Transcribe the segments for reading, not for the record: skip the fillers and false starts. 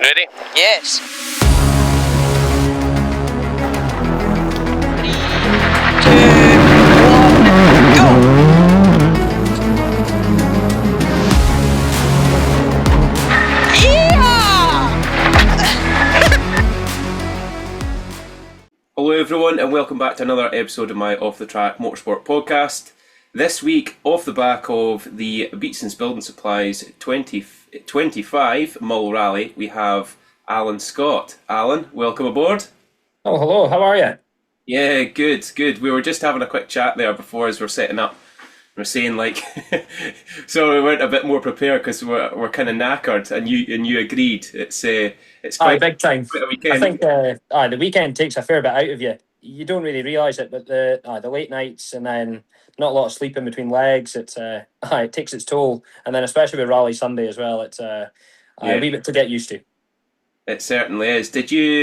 Ready? Yes. 3, 2, 1, go! Hello everyone and welcome back to another episode of my Off the Track Motorsport podcast. This week, off the back of the Beatsons Building Supplies 2025 Mull Rally, we have Alan Scott. Alan, welcome aboard. Oh, hello, how are you? Yeah, good. We were just having a quick chat there before as we're setting up. We're saying like, so we weren't a bit more prepared because we're kind of knackered, and you agreed. It's quite big time. quite a weekend. I think the weekend takes a fair bit out of you. You don't really realise it, but the late nights and then not a lot of sleep in between legs. It takes its toll, and then especially with Rally Sunday as well. It's a wee bit to get used to. It certainly is.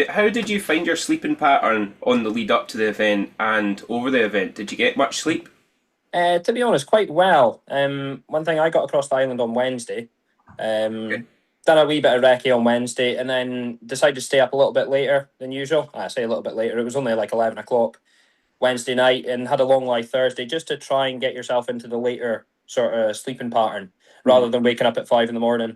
How did you find your sleeping pattern on the lead up to the event and over the event? Did you get much sleep? To be honest, quite well. One thing, I got across the island on Wednesday. Done a wee bit of recce on Wednesday, and then decided to stay up a little bit later than usual. I say a little bit later. It was only like 11 o'clock Wednesday night, and had a long lie Thursday just to try and get yourself into the later sort of sleeping pattern rather than waking up at 5 in the morning.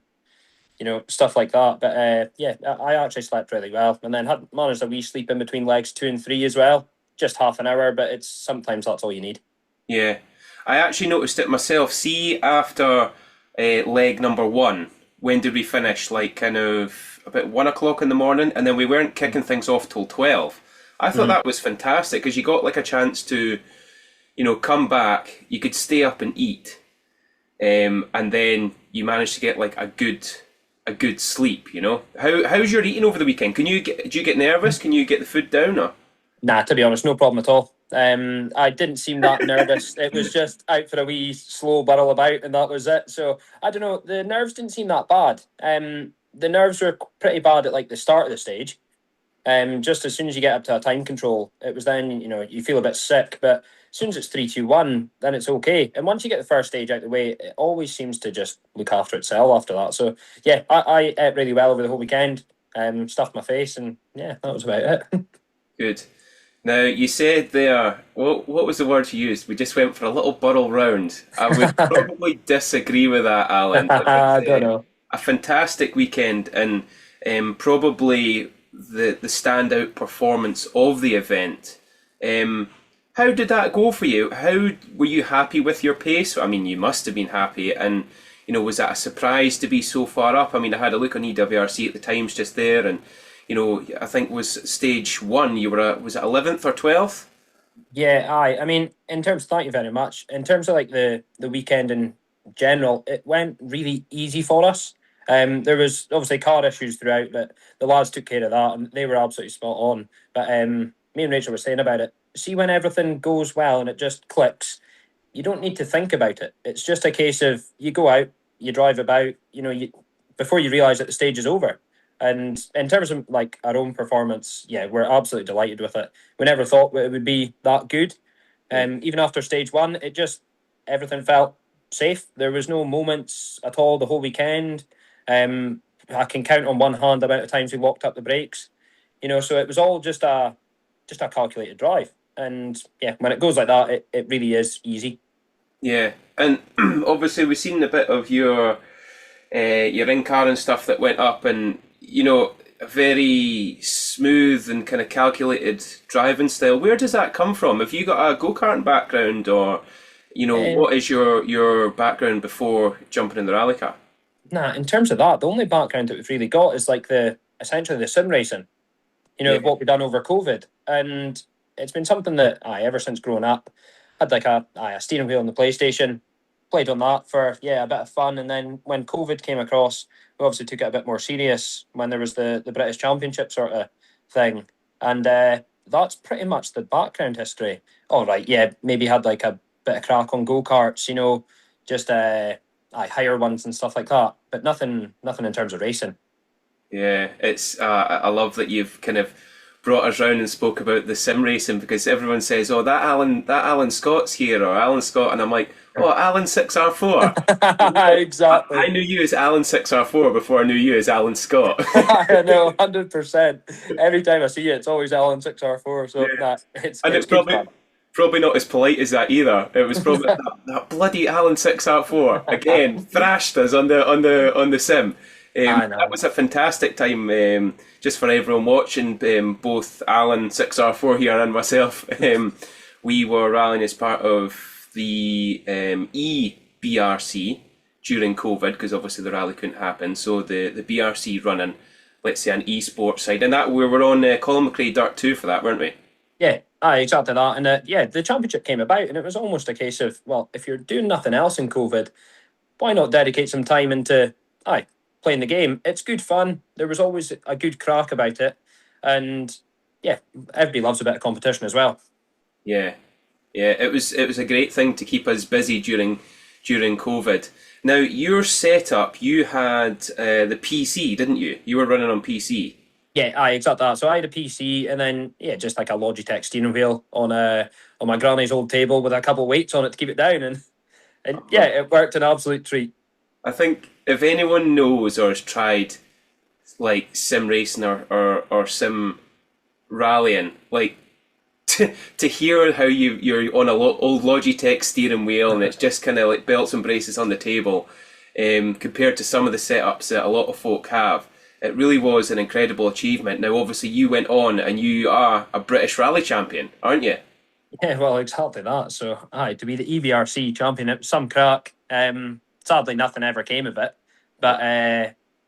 You know, stuff like that. But I actually slept really well, and then had managed a wee sleep in between legs 2 and 3 as well. Just half an hour, but it's sometimes that's all you need. Yeah, I actually noticed it myself. See, after leg number 1, when did we finish? Like kind of about 1 o'clock in the morning, and then we weren't kicking things off till 12. I thought that was fantastic because you got like a chance to, come back. You could stay up and eat, and then you managed to get like a good sleep. How's your eating over the weekend? Do you get nervous? Can you get the food down? Or? Nah, to be honest, no problem at all. I didn't seem that nervous. It was just out for a wee slow burrow about, and that was it. So I don't know. The nerves didn't seem that bad. The nerves were pretty bad at like the start of the stage. Just as soon as you get up to a time control, it was then you feel a bit sick. But as soon as it's 3, 2, 1, then it's okay. And once you get the first stage out of the way, it always seems to just look after itself after that. So yeah, I ate really well over the whole weekend. Stuffed my face, and yeah, that was about it. Good. Now, you said there, what was the word you used? We just went for a little burrow round. I would probably disagree with that, Alan. I don't know. A fantastic weekend, and probably the standout performance of the event. How did that go for you? How were you happy with your pace? I mean, you must have been happy, and was that a surprise to be so far up? I mean, I had a look on EWRC at the times just there, and I think was stage 1. You were was it 11th or 12th? Yeah, I mean, in terms, thank you very much. In terms of like the weekend in general, it went really easy for us. There was obviously car issues throughout, but the lads took care of that, and they were absolutely spot on. But me and Rachel were saying about it. See, when everything goes well and it just clicks, you don't need to think about it. It's just a case of you go out, you drive about, before you realise that the stage is over. And in terms of like our own performance, yeah, we're absolutely delighted with it. We never thought it would be that good. Even after stage 1, everything felt safe. There was no moments at all the whole weekend. I can count on one hand the amount of times we locked up the brakes. So it was all just a calculated drive. And yeah, when it goes like that, it really is easy. Yeah, and obviously we've seen a bit of your in-car and stuff that went up, and a very smooth and kind of calculated driving style. Where does that come from? Have you got a go-kart background, or what is your background before jumping in the rally car? Nah, in terms of that, the only background that we've really got is like essentially the sim racing. What we've done over COVID, and it's been something that ever since growing up, had like a steering wheel on the PlayStation. Played on that for a bit of fun, and then when COVID came across, we obviously took it a bit more serious when there was the British Championship sort of thing, and that's pretty much the background history. All right, yeah, maybe had like a bit of crack on go-karts, just higher ones and stuff like that, but nothing in terms of racing. Yeah, it's I love that you've kind of brought us round and spoke about the sim racing, because everyone says, "Oh, that Alan Scott's here," or Alan Scott, and I'm like, "Oh, Alan 6R4." Exactly. I knew you as Alan 6R4 before I knew you as Alan Scott. I know, 100%. Every time I see it, it's always Alan 6R4. So Yeah. nah, And it's it's good fun. probably not as polite as that either. It was probably that bloody Alan 6R4 again thrashed us on the sim. I That know. was a fantastic time, just for everyone watching. Both Alan 6R4 here and myself, we were rallying as part of the EBRC during COVID, because obviously the rally couldn't happen. So the BRC running, let's say, an esports side, and that we were on Colin McRae Dirt 2 for that, weren't we? Yeah, exactly that. And yeah, the championship came about, and it was almost a case of, well, if you're doing nothing else in COVID, why not dedicate some time into playing the game? It's good fun. There was always a good crack about it, and yeah, everybody loves a bit of competition as well. Yeah, yeah. It was a great thing to keep us busy during COVID. Now your setup, you had the PC, didn't you? You were running on PC. Yeah, exactly that. So I had a PC, and then yeah, just like a Logitech steering wheel on my granny's old table with a couple of weights on it to keep it down, and yeah, it worked an absolute treat. I think if anyone knows or has tried like sim racing or sim rallying, like to hear how you're on a old Logitech steering wheel and it's just kind of like belts and braces on the table, compared to some of the setups that a lot of folk have, it really was an incredible achievement. Now, obviously, you went on and you are a British rally champion, aren't you? Yeah, well, exactly that. So, to be the EBRC champion, it was some crack. Sadly, nothing ever came of it, but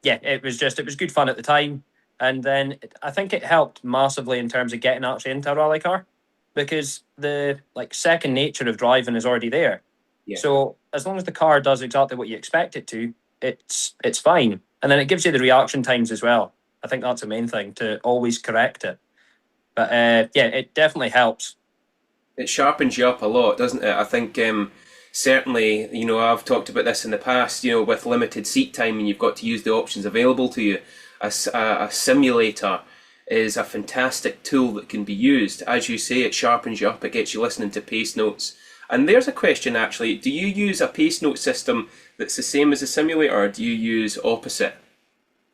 yeah, it was good fun at the time, and then I think it helped massively in terms of getting actually into a rally car, because the like second nature of driving is already there. Yeah. So as long as the car does exactly what you expect it to, it's fine, and then it gives you the reaction times as well. I think that's the main thing, to always correct it. But yeah, it definitely helps. It sharpens you up a lot, doesn't it? I think, certainly, I've talked about this in the past, with limited seat time and you've got to use the options available to you. A simulator is a fantastic tool that can be used. As you say, it sharpens you up, it gets you listening to pace notes. And there's a question actually, do you use a pace note system that's the same as a simulator, or do you use opposite?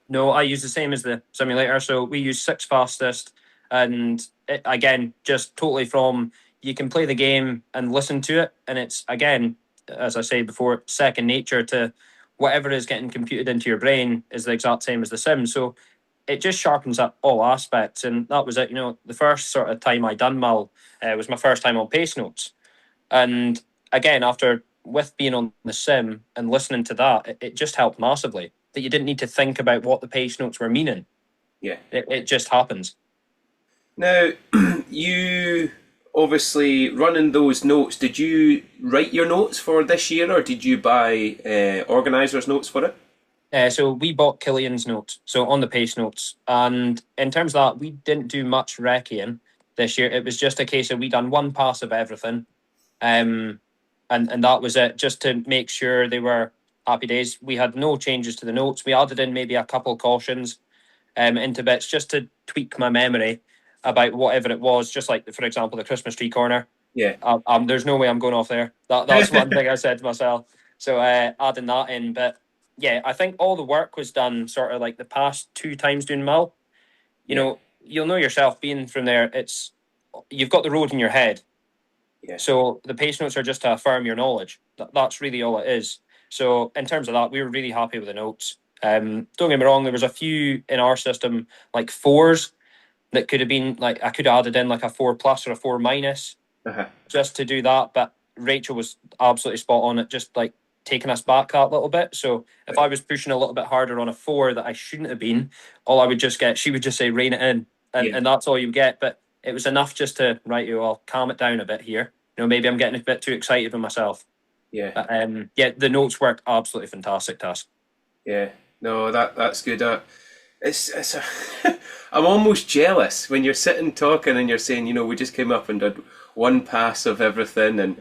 No, I use the same as the simulator. So we use six fastest, and again, just totally from you can play the game and listen to it, and it's again, as I said before, second nature to whatever is getting computed into your brain is the exact same as the sim. So it just sharpens up all aspects, and that was it. The first sort of time I done Mull was my first time on pace notes, and again, after with being on the sim and listening to that, it just helped massively. That you didn't need to think about what the page notes were meaning. Yeah. It just happens. Now, you obviously running those notes, did you write your notes for this year, or did you buy organisers' notes for it? So we bought Killian's notes, so on the pace notes. And in terms of that, we didn't do much recceing this year. It was just a case of we done one pass of everything. And that was it, just to make sure they were happy days. We had no changes to the notes. We added in maybe a couple cautions into bits just to tweak my memory about whatever it was, just like, for example, the Christmas tree corner. Yeah. There's no way I'm going off there. That's one thing I said to myself. So adding that in. But yeah, I think all the work was done sort of like the past two times doing Mull. You'll know yourself being from there. You've got the road in your head. Yeah. So the pace notes are just to affirm your knowledge. That's really all it is. So in terms of that, we were really happy with the notes. Don't get me wrong, there was a few in our system like fours that could have been like I could have added in like a 4+ or a 4- Uh-huh. just to do that. But Rachel was absolutely spot on it, just like taking us back that little bit. So if I was pushing a little bit harder on a 4 that I shouldn't have been, all I would just get, she would just say rein it in, and that's all you get. But it was enough just to I'll calm it down a bit here. Maybe I'm getting a bit too excited with myself. Yeah. But yeah, the notes worked absolutely fantastic to us. Yeah. No, that's good. It's I'm almost jealous when you're sitting talking and you're saying, we just came up and did one pass of everything, and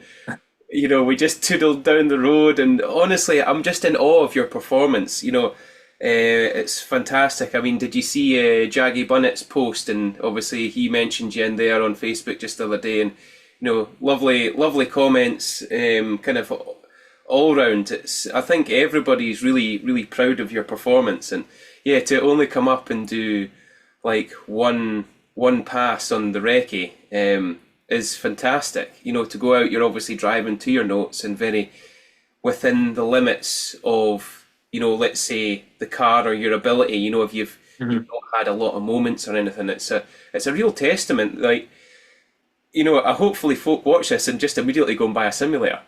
we just toodled down the road, and honestly, I'm just in awe of your performance. It's fantastic. I mean, did you see Jaggy Bunnett's post? And obviously, he mentioned you in there on Facebook just the other day, and lovely, lovely comments. Kind of all round. I think everybody's really, really proud of your performance, and yeah, to only come up and do like one pass on the recce is fantastic. To go out, you're obviously driving to your notes and very within the limits of, let's say the car or your ability. If you've not had a lot of moments or anything, it's a real testament. Like, hopefully folk watch this and just immediately go and buy a simulator.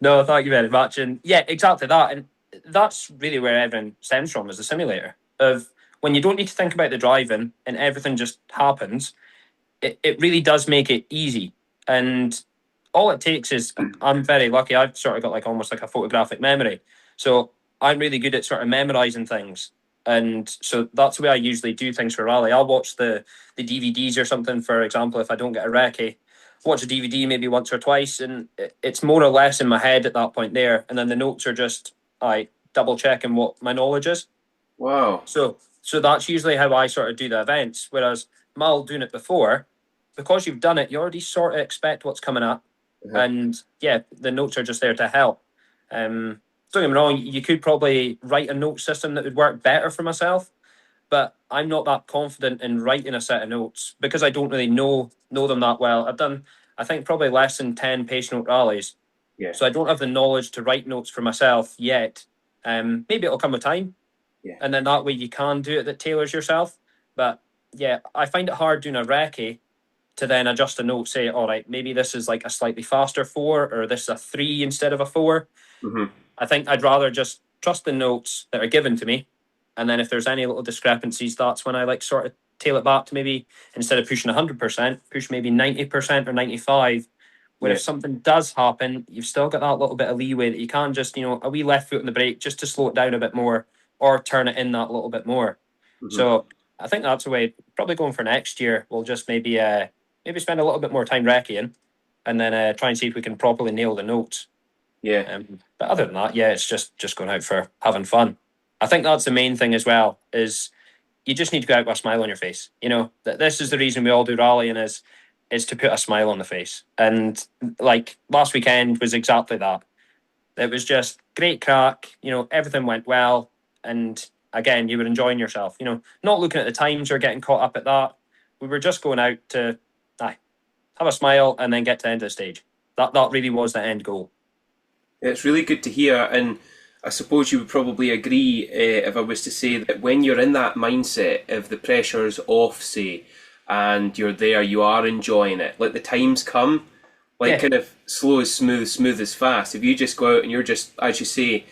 No, thank you very much. And yeah, exactly that. And that's really where everything stems from, is the simulator. Of when you don't need to think about the driving and everything just happens, it really does make it easy. And all it takes is, I'm very lucky, I've sort of got like almost like a photographic memory. So I'm really good at sort of memorizing things. And so that's the way I usually do things for rally. I'll watch the DVDs or something, for example, if I don't get a recce. Watch a DVD maybe once or twice, and it's more or less in my head at that point there. And then the notes are just I double checking what my knowledge is. Wow. So that's usually how I sort of do the events. Whereas Mal doing it before, because you've done it, you already sort of expect what's coming up, and yeah, the notes are just there to help. Don't get me wrong, you could probably write a note system that would work better for myself, but I'm not that confident in writing a set of notes because I don't really know them that well. I've done, I think, probably less than 10 page note rallies, Yeah. so I don't have the knowledge to write notes for myself yet. Maybe it'll come with time, Yeah. and then that way you can do it that tailors yourself. But yeah, I find it hard doing a recce to then adjust a note, say, all right, maybe this is like a slightly faster 4, or this is a 3 instead of a 4. Mm-hmm. I think I'd rather just trust the notes that are given to me. And then if there's any little discrepancies, that's when I like sort of tail it back to maybe, instead of pushing 100%, push maybe 90% or 95. Where Yeah. if something does happen, you've still got that little bit of leeway that you can't just, a wee left foot on the brake just to slow it down a bit more, or turn it in that little bit more. Mm-hmm. So I think that's the way. Probably going for next year, we'll just maybe spend a little bit more time recceing, and then try and see if we can properly nail the notes. Yeah. But other than that, yeah, it's just going out for having fun. I think that's the main thing as well, is you just need to go out with a smile on your face. That this is the reason we all do rallying, is to put a smile on the face. And like last weekend was exactly that. It was just great crack. Everything went well, and again, you were enjoying yourself. Not looking at the times or getting caught up at that. We were just going out to have a smile and then get to the end of the stage. That really was the end goal. It's really good to hear, and I suppose you would probably agree if I was to say that when you're in that mindset, if the pressure's off, say, and you're there, you are enjoying it. Like the times come, like Yeah. kind of slow as smooth, smooth as fast. If you just go out and you're just, as you say,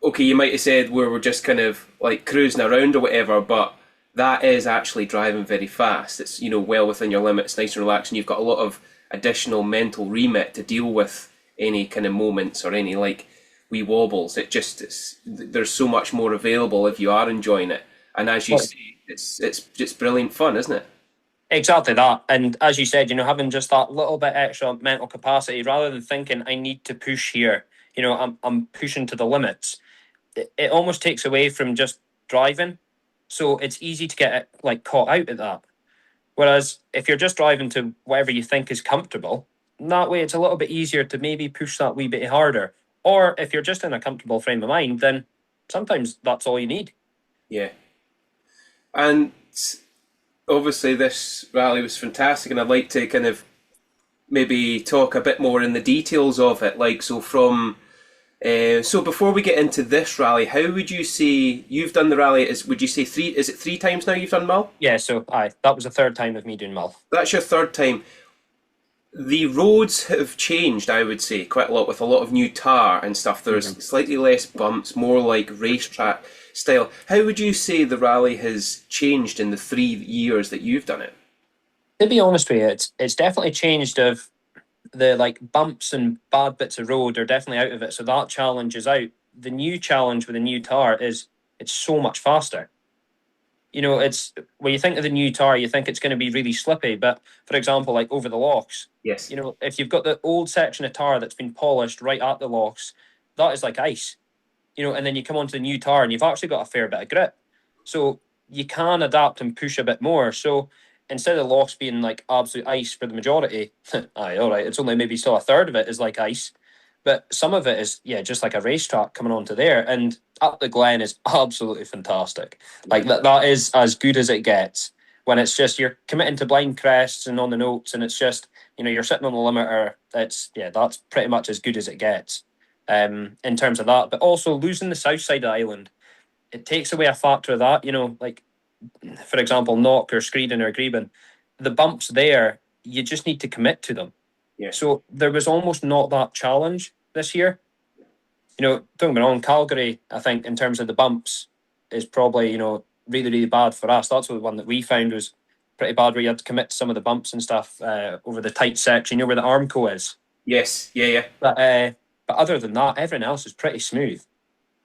okay, you might have said we're just kind of like cruising around or whatever, but that is actually driving very fast. It's, well within your limits, nice and relaxed, and you've got a lot of additional mental remit to deal with any kind of moments or any like wee wobbles. There's so much more available if you are enjoying it. And as you Well, say, it's just brilliant fun, isn't it? exactly that. And as you said, having just that little bit extra mental capacity, rather than thinking I need to push here, I'm pushing to the limits. It almost takes away from just driving. So it's easy to get like caught out at that. Whereas if you're just driving to whatever you think is comfortable, that way it's a little bit easier to maybe push that wee bit harder. Or if you're just in a comfortable frame of mind, then sometimes that's all you need. Yeah. And obviously this rally was fantastic, and I'd like to kind of maybe talk a bit more in the details of it. Like, so before we get into this rally, how would you say you've done the rally? Would you say three? Is it 3 times now you've done Mull? Yeah, so that was the third time of me doing Mull. That's your third time. The roads have changed, I would say, quite a lot, with a lot of new tar and stuff. There's slightly less bumps, more like racetrack style. How would you say the rally has changed in the 3 years that you've done it? To be honest with you, it's definitely changed. Of the like bumps and bad bits of road are definitely out of it. So that challenge is out. The new challenge with the new tar is it's so much faster. It's when you think of the new tar, you think it's going to be really slippy. But for example, like over the locks, Yes. if you've got the old section of tar that's been polished right at the locks, that is like ice. and then you come onto the new tire and you've actually got a fair bit of grip. So you can adapt and push a bit more. So instead of the loss being like absolute ice for the majority, aye, all right, it's only maybe still a third of it is like ice. But some of it is, just like a racetrack coming onto there. And up the Glen is absolutely fantastic. Like that is as good as it gets when it's just you're committing to blind crests and on the notes, and it's just, you're sitting on the limiter. That's pretty much as good as it gets in terms of that. But also losing the south side of the island, it takes away a factor of that. Like, for example, Knock or Screeden or Greben, the bumps there, you just need to commit to them. Yeah. So there was almost not that challenge this year. Don't get me wrong, Calgary, I think, in terms of the bumps, is probably, really, really bad for us. That's the one that we found was pretty bad, where you had to commit to some of the bumps and stuff over the tight section, where the Armco is. Yes, yeah. But other than that, everything else is pretty smooth.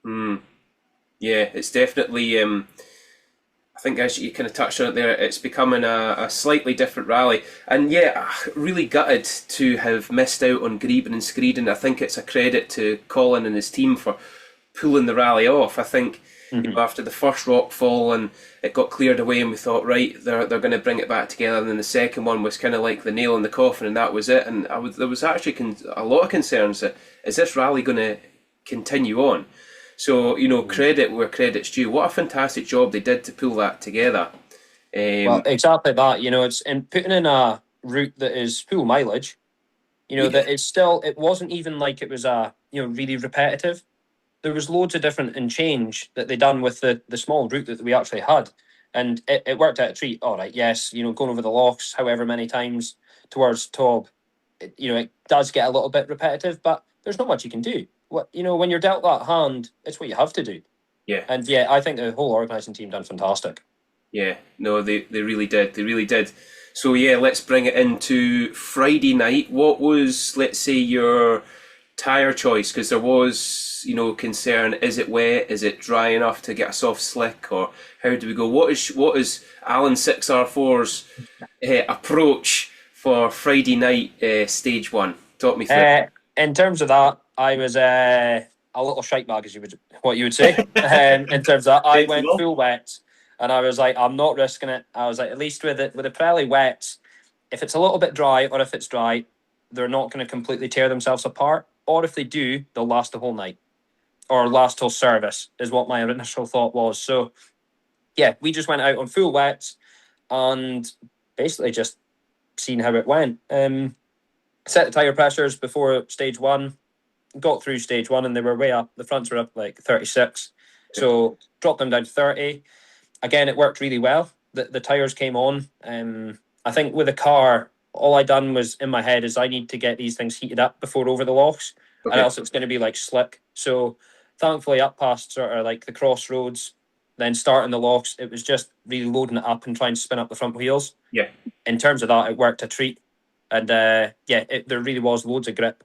Yeah, it's definitely... I think, as you kind of touched on it there, it's becoming a slightly different rally. And yeah, really gutted to have missed out on Greben and Screeden. I think it's a credit to Colin and his team for pulling the rally off. I think after the first rock fall and it got cleared away and we thought, right, they're going to bring it back together. And then the second one was kind of like the nail in the coffin, and that was it. And there was actually a lot of concerns that, is this rally going to continue on? So, credit where credit's due. What a fantastic job they did to pull that together. Well, exactly that. It's in putting in a route that is full mileage, that it's still, it wasn't even like it was really repetitive. There was loads of different and change that they done with the small route that we actually had. And it worked out a treat. All right, yes, going over the locks however many times towards Tob, it does get a little bit repetitive, but there's not much you can do. When you're dealt that hand, it's what you have to do. Yeah. And I think the whole organising team done fantastic. Yeah, no, they really did. They really did. So yeah, let's bring it into Friday night. What was, let's say, your tyre choice? Because there was, concern. Is it wet? Is it dry enough to get a soft slick? Or how do we go? What is Alan 6R4's approach for Friday night stage one? Talk me through it. In terms of that, I was a little shite bag, as you would say. In terms of that, I went full wet, and I was like, I'm not risking it. I was like, at least with the Pirelli wet, if it's a little bit dry or if it's dry, they're not going to completely tear themselves apart. Or if they do, they'll last the whole night or last till service, is what my initial thought was. So, yeah, we just went out on full wet and basically just seen how it went. Set the tyre pressures before stage one, got through stage one, and they were way up. The fronts were up like 36. So dropped them down to 30. Again, it worked really well. The tyres came on. I think with the car, all I done was in my head is I need to get these things heated up before over the locks, or else it's going to be like slick. So thankfully up past sort of like the crossroads, then starting the locks, it was just really loading it up and trying to spin up the front wheels. Yeah. In terms of that, it worked a treat. And there really was loads of grip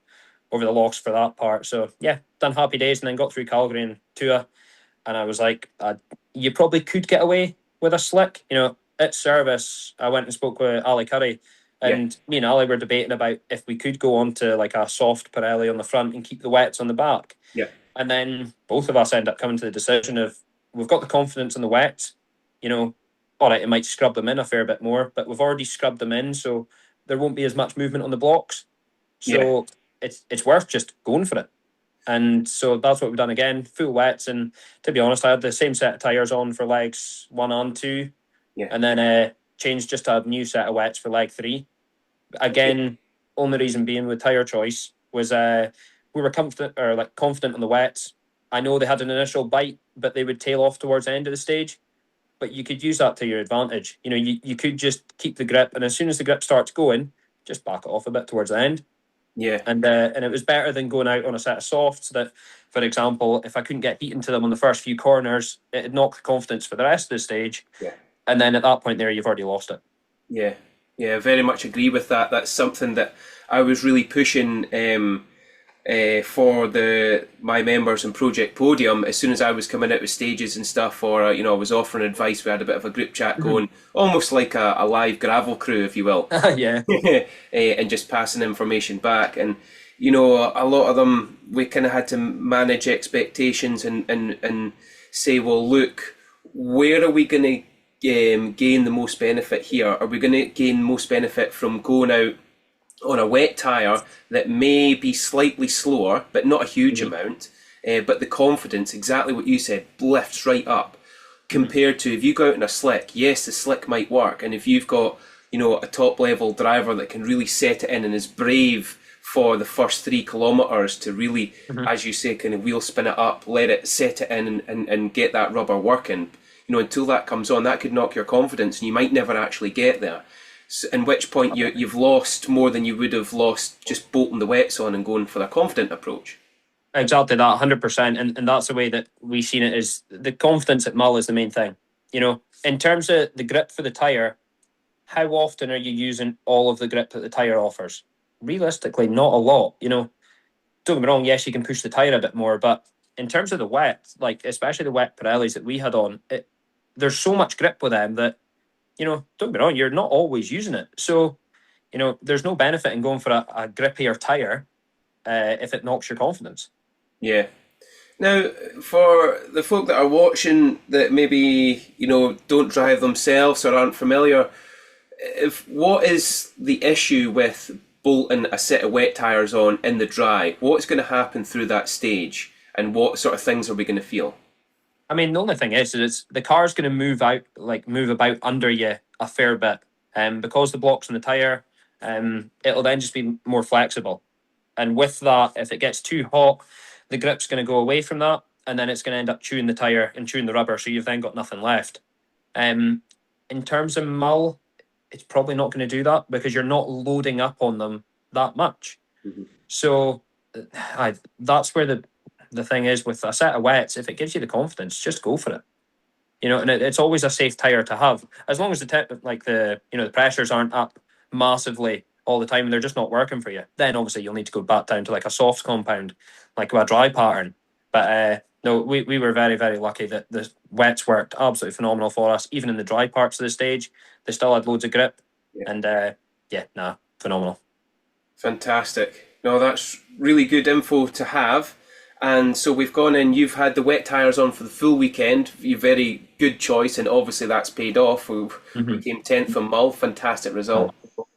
over the locks for that part. So yeah, done happy days, and then got through Calgary and Tua, and I was like, you probably could get away with a slick. At service, I went and spoke with Ali Curry, and me and Ali were debating about if we could go on to like a soft Pirelli on the front and keep the wets on the back. Yeah. And then both of us end up coming to the decision of, we've got the confidence in the wets. All right, it might scrub them in a fair bit more, but we've already scrubbed them in, so there won't be as much movement on the blocks. So it's worth just going for it. And so that's what we've done again, full wets. And to be honest, I had the same set of tyres on for legs 1 and 2. Yeah. And then changed just to a new set of wets for leg 3. Again, only reason being with tyre choice was we were confident on the wets. I know they had an initial bite, but they would tail off towards the end of the stage. But you could use that to your advantage. You could just keep the grip, and as soon as the grip starts going, just back it off a bit towards the end. Yeah. And it was better than going out on a set of softs that, for example, if I couldn't get beat into them on the first few corners, it'd knock the confidence for the rest of the stage. Yeah. And then at that point there, you've already lost it. Yeah. Yeah, very much agree with that. That's something that I was really pushing for my members in Project Podium. As soon as I was coming out with stages and stuff, or I was offering advice, we had a bit of a group chat going, almost like a live gravel crew, if you will. Yeah. And just passing information back. And you know, a lot of them, we kind of had to manage expectations and say, well, look, where are we going to gain the most benefit here? Are we going to gain most benefit from going out on a wet tyre that may be slightly slower, but not a huge amount, but the confidence, exactly what you said, lifts right up, compared to if you go out in a slick, yes, the slick might work, and if you've got, you know, a top level driver that can really set it in and is brave for the first 3 kilometres to really, as you say, kind of wheel spin it up, let it set it in and get that rubber working, you know, until that comes on, that could knock your confidence and you might never actually get there. So, in which point you've lost more than you would have lost just bolting the wets on and going for the confident approach. Exactly that, 100%. And that's the way that we've seen it, is the confidence at Mull is the main thing. You know, in terms of the grip for the tyre, how often are you using all of the grip that the tyre offers? Realistically, not a lot. You know, don't get me wrong, yes, you can push the tyre a bit more, but in terms of the wet, like especially the wet Pirellis that we had on, there's so much grip with them that, you know, don't get me wrong, you're not always using it. So, you know, there's no benefit in going for a grippier tyre if it knocks your confidence. Yeah. Now, for the folk that are watching that maybe, you know, don't drive themselves or aren't familiar, what is the issue with bolting a set of wet tyres on in the dry? What's going to happen through that stage, and what sort of things are we going to feel? I mean, the only thing is it's the car's going to move about under you a fair bit, because the block's on the tyre, it'll then just be more flexible. And with that, if it gets too hot, the grip's going to go away from that, and then it's going to end up chewing the tyre and chewing the rubber, so you've then got nothing left. In terms of Mull, it's probably not going to do that because you're not loading up on them that much. So that's where the thing is with a set of wets. If it gives you the confidence, just go for it. You know, and it's always a safe tyre to have, as long as the pressures aren't up massively all the time and they're just not working for you. Then obviously you'll need to go back down to like a soft compound, like a dry pattern. But no, we were very, very lucky that the wets worked absolutely phenomenal for us. Even in the dry parts of the stage, they still had loads of grip. Yeah. And phenomenal. Fantastic. No, that's really good info to have. And so we've gone in, you've had the wet tyres on for the full weekend. You're very good choice, and obviously that's paid off. We came 10th from Mull, fantastic result.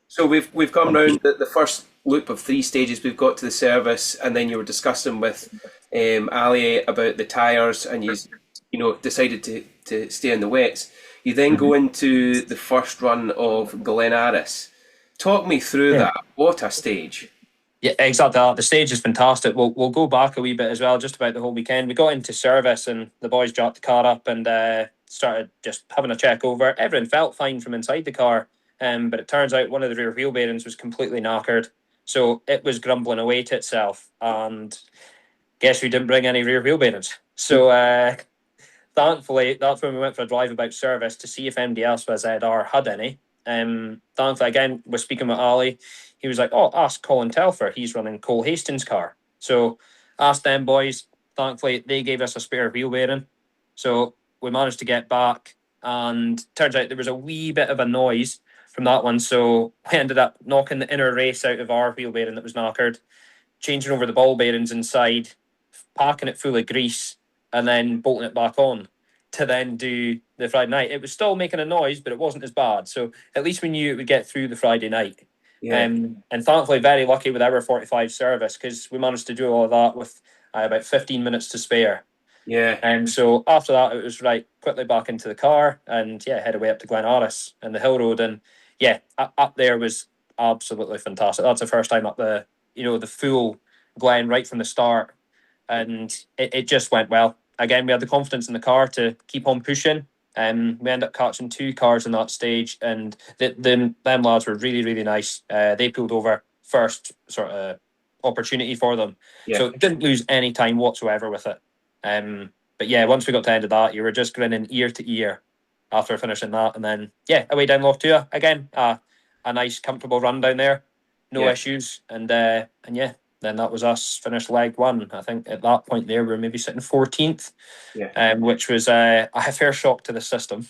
So we've come round the first loop of 3 stages. We've got to the service, and then you were discussing with Ali about the tyres, and you know decided to stay in the wets. You then go into the first run of Glen Aris. Talk me through that. What a stage. Yeah, exactly. The stage is fantastic. We'll go back a wee bit as well, just about the whole weekend. We got into service and the boys jacked the car up and started just having a check over. Everything felt fine from inside the car, but it turns out one of the rear wheel bearings was completely knackered. So it was grumbling away to itself, and guess we didn't bring any rear wheel bearings. So thankfully, that's when we went for a drive about service to see if MDS was ZR had any. Thankfully, again, we're speaking with Ali. He was like, "Oh, ask Colin Telfer. He's running Cole Hastings' car." So asked them boys. Thankfully, they gave us a spare wheel bearing. So we managed to get back, and turns out there was a wee bit of a noise from that one. So we ended up knocking the inner race out of our wheel bearing that was knackered, changing over the ball bearings inside, packing it full of grease, and then bolting it back on to then do the Friday night. It was still making a noise, but it wasn't as bad. So at least we knew it would get through the Friday night. Yeah. And thankfully, very lucky with our 45 service, because we managed to do all of that with about 15 minutes to spare. Yeah. And so after that, it was right, quickly back into the car and head away up to Glen Aris and the hill road. And up there was absolutely fantastic. That's the first time up the full Glen right from the start. And it just went well. Again, we had the confidence in the car to keep on pushing. We ended up catching 2 cars in that stage, and them lads were really, really nice. They pulled over first sort of opportunity for them. Yeah. So didn't lose any time whatsoever with it. But once we got to the end of that, you were just grinning ear to ear after finishing that. And then, away down Loch Tua. Again, a nice, comfortable run down there. No issues. And then that was us, finished leg 1. I think at that point there, we were maybe sitting 14th, which was a fair shock to the system.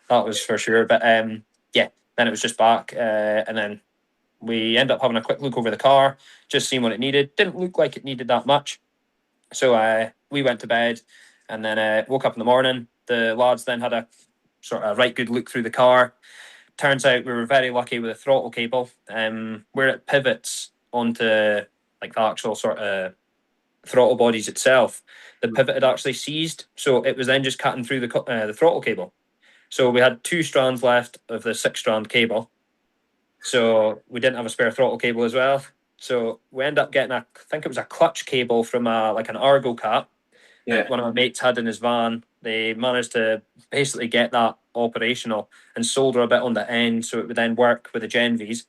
That was for sure. But then it was just back. And then we ended up having a quick look over the car, just seeing what it needed. Didn't look like it needed that much. So we went to bed and then woke up in the morning. The lads then had a sort of right good look through the car. Turns out we were very lucky with the throttle cable. Where it pivots onto like the actual sort of throttle bodies itself, the pivot had actually seized. So it was then just cutting through the throttle cable. So we had 2 strands left of the 6-strand cable. So we didn't have a spare throttle cable as well. So we ended up getting I think it was a clutch cable from like an Argo cat that one of my mates had in his van. They managed to basically get that operational and solder a bit on the end so it would then work with the Gen Vs.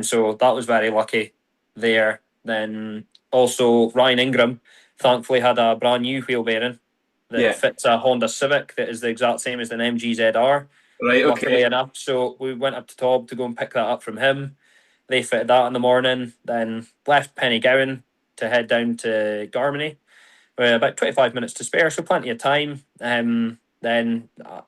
So that was very lucky there. Then also Ryan Ingram thankfully had a brand new wheel bearing that fits a Honda Civic that is the exact same as an MGZR. Right, Luckily okay. enough. So we went up to Tob to go and pick that up from him. They fitted that in the morning, then left Pennygowan to head down to Garmany. About 25 minutes to spare, so plenty of time. Then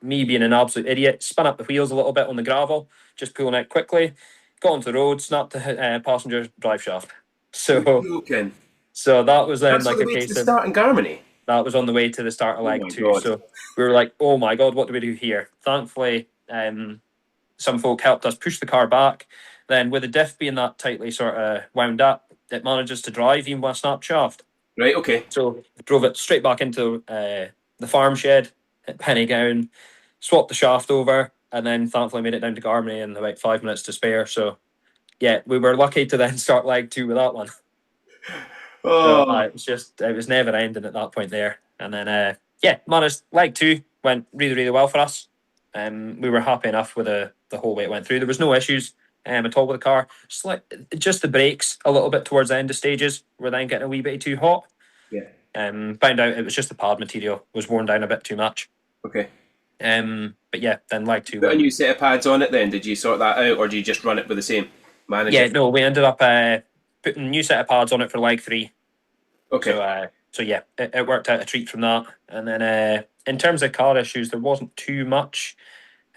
me being an absolute idiot, spun up the wheels a little bit on the gravel, just pulling out quickly, got onto the road, snapped the passenger drive shaft. Joking. So that was then That's on like the a way to case the of start in Garmany. that was on the way to the start of Oh leg my 2. God. So we were like, oh my God, what do we do here? Thankfully, some folk helped us push the car back. Then with the diff being that tightly sort of wound up, it manages to drive even with a snap shaft. Right, okay. So drove it straight back into the farm shed at Pennygowan, swapped the shaft over, and then thankfully made it down to Garmany in about 5 minutes to spare. So yeah, we were lucky to then start leg 2 with that one. So Oh, it was never ending at that point there. And then managed leg 2 went really, really well for us. We were happy enough with the whole way it went through. There was no issues at all with the car. Just the brakes a little bit towards the end of stages were then getting a wee bit too hot. yeah. Found out it was just the pad material was worn down a bit too much. Okay. But yeah, then leg 2 Put a went. new set of pads on it then. Did you sort that out or do you just run it with the same manager? Yeah, no, we ended up putting a new set of pads on it for leg 3. Okay. So yeah, it worked out a treat from that. And then in terms of car issues, there wasn't too much.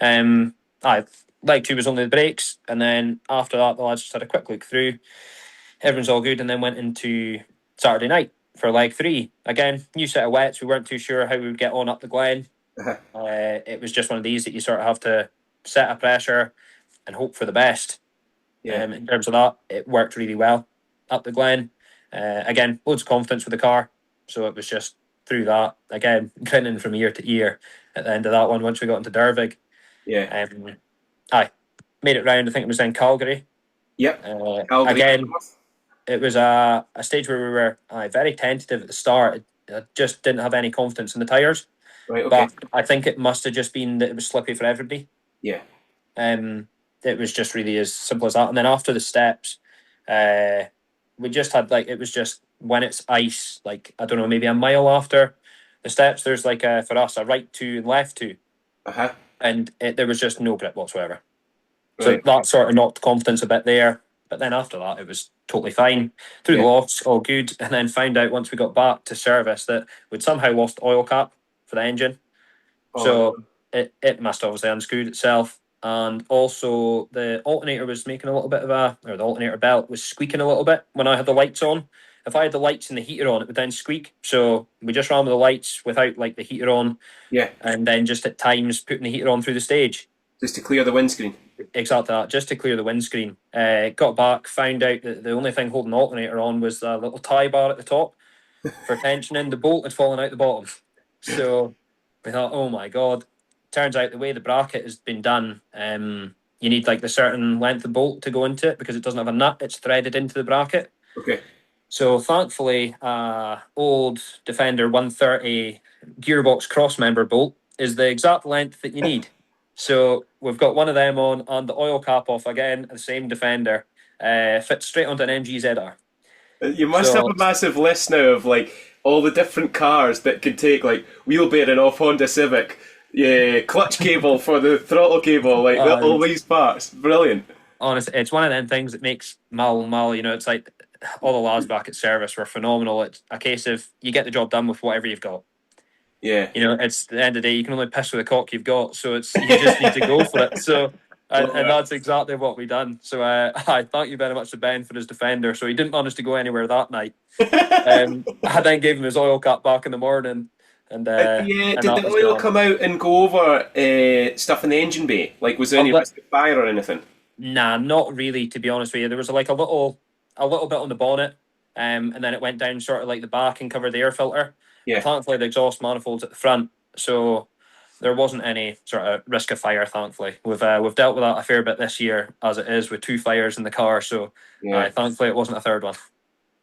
Leg 2 was only the brakes, and then after that, the lads just had a quick look through. Everyone's all good, and then went into Saturday night for leg 3. Again, new set of wets. We weren't too sure how we would get on up the Glen. Uh-huh. It was just one of these that you sort of have to set a pressure and hope for the best. Yeah. In terms of that, it worked really well up the Glen. Again, loads of confidence with the car. So it was just through that, again, grinning from ear to ear at the end of that one once we got into Dervig. Yeah. I made it round, I think it was in Calgary. Yep. Calgary. Again, it was a stage where we were very tentative at the start. I just didn't have any confidence in the tyres. Right, okay. But I think it must have just been that it was slippy for everybody. Yeah. It was just really as simple as that. And then after the steps, we just had it was just when it's ice, I don't know, maybe a mile after the steps, there's for us a right 2 and left 2. Uh-huh. And there was just no grip whatsoever. Right. So that sort of knocked confidence a bit there. But then after that, it was totally fine. Through the lofts, all good. And then found out once we got back to service that we'd somehow lost oil cap for the engine. Oh. So it must obviously unscrewed itself. And also the alternator was making a little bit of the alternator belt was squeaking a little bit when I had the lights on. If I had the lights and the heater on, it would then squeak. So we just ran with the lights without the heater on. Yeah. And then just at times putting the heater on through the sage. Just to clear the windscreen. Exactly that, just to clear the windscreen. Got back, found out that the only thing holding the alternator on was the little tie bar at the top for tensioning. The bolt had fallen out the bottom. So we thought, oh my God. Turns out the way the bracket has been done, you need the certain length of bolt to go into it because it doesn't have a nut. It's threaded into the bracket. Okay. So thankfully, old Defender 130 gearbox cross member bolt is the exact length that you need. So we've got one of them on, and the oil cap off again, the same Defender, fits straight onto an MGZR. You must have a massive list now of all the different cars that could take wheel bearing off Honda Civic, clutch cable for the throttle cable, all these parts. Brilliant. Honestly, it's one of them things that makes Mull. It's all the lads back at service were phenomenal. It's a case of you get the job done with whatever you've got. Yeah. It's the end of the day, you can only piss with the cock you've got, so you just need to go for it. So And that's exactly what we done. So I thank you very much to Ben for his defender. So he didn't manage to go anywhere that night. I then gave him his oil cap back in the morning, and Yeah, and did that the was oil gone. come out and go over stuff in the engine bay? Like, was there any risk of fire or anything? Nah, not really. To be honest with you, there was like a little bit on the bonnet, and then it went down sort of like the back and covered the air filter. But Yeah. thankfully, the exhaust manifold's at the front, so there wasn't any sort of risk of fire. Thankfully, we've dealt with that a fair bit this year, as it is with 2 fires in the car. So, Yeah. thankfully, it wasn't a third one.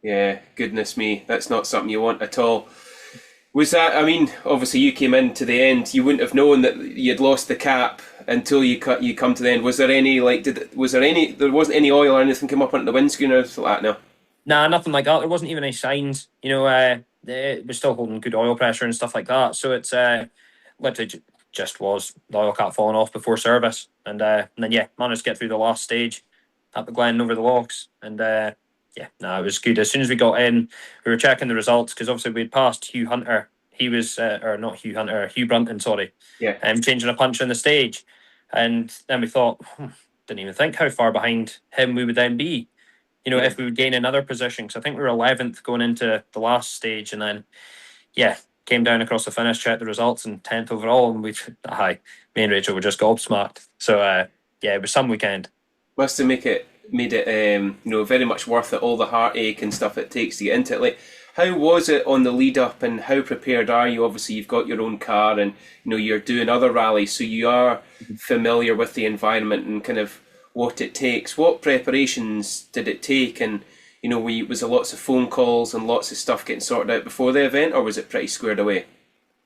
Yeah, goodness me, that's not something you want at all. Was that? I mean, obviously you came in to the end. You wouldn't have known that you'd lost the cap until you come to the end. Was there any there wasn't any oil or anything come up onto the windscreen or anything like that? No. Nah, nothing like that. There wasn't even any signs. It was still holding good oil pressure and stuff like that. So it's literally just was the oil cap falling off before service, and then yeah, managed to get through the last stage at the Glen over the locks, and yeah, no, it was good. As soon as we got in, we were checking the results because obviously we'd passed Hugh Hunter. He was, or not Hugh Hunter, Hugh Brunton, sorry. Yeah. Changing a punch on the stage, and then we thought, didn't even think how far behind him we would then be. Yeah. If we would gain another position, because I think we were 11th going into the last stage, and then yeah, came down across the finish, checked the results, and 10th overall, and me and Rachel were just gobsmacked. So yeah, it was some weekend. Must have made it very much worth it, all the heartache and stuff it takes to get into it. Like, how was it on the lead up, and how prepared are you? Obviously you've got your own car, and you're doing other rallies, so you are familiar with the environment and kind of what it takes. What preparations did it take? And was there lots of phone calls and lots of stuff getting sorted out before the event, or was it pretty squared away?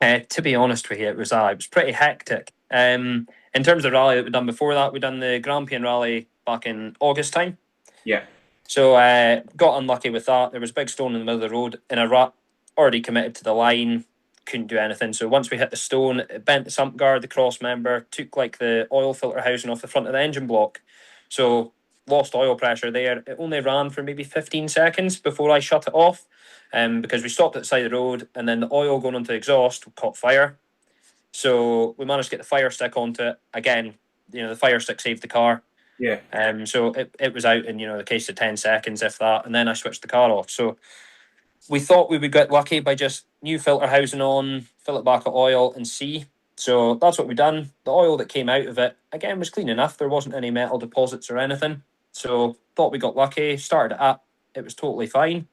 To be honest with you, it was pretty hectic. In terms of rally that we'd done before that, we'd done the Grampian rally back in August time. Yeah. So got unlucky with that. There was a big stone in the middle of the road in a rut, already committed to the line, couldn't do anything. So once we hit the stone, it bent the sump guard, the cross member, took like the oil filter housing off the front of the engine block. So lost oil pressure there. It only ran for maybe 15 seconds before I shut it off, because we stopped at the side of the road, and then the oil going onto the exhaust caught fire. So we managed to get the fire stick onto it. Again, the fire stick saved the car. Yeah. So it was out in the case of 10 seconds, if that, and then I switched the car off. So we thought we would get lucky by just new filter housing on, fill it back with oil, and see. So that's what we done. The oil that came out of it again was clean enough. There wasn't any metal deposits or anything. So thought we got lucky. Started it up. It was totally fine.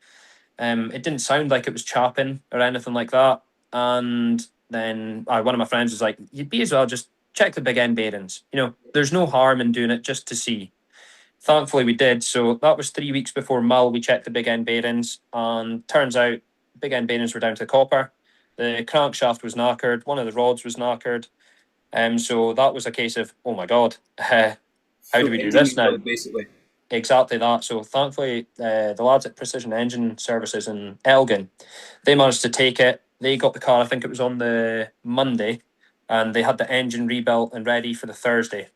It didn't sound like it was chapping or anything like that. And then one of my friends was like, "You'd be as well just check the big end bearings. There's no harm in doing it just to see." Thankfully, we did. So that was 3 weeks before Mull. We checked the big end bearings, and turns out big end bearings were down to the copper. The crankshaft was knackered. One of the rods was knackered. So that was a case of, oh my God, how do we do this now? Basically. Exactly that. So thankfully, the lads at Precision Engine Services in Elgin, they managed to take it. They got the car, I think it was on the Monday, and they had the engine rebuilt and ready for the Thursday.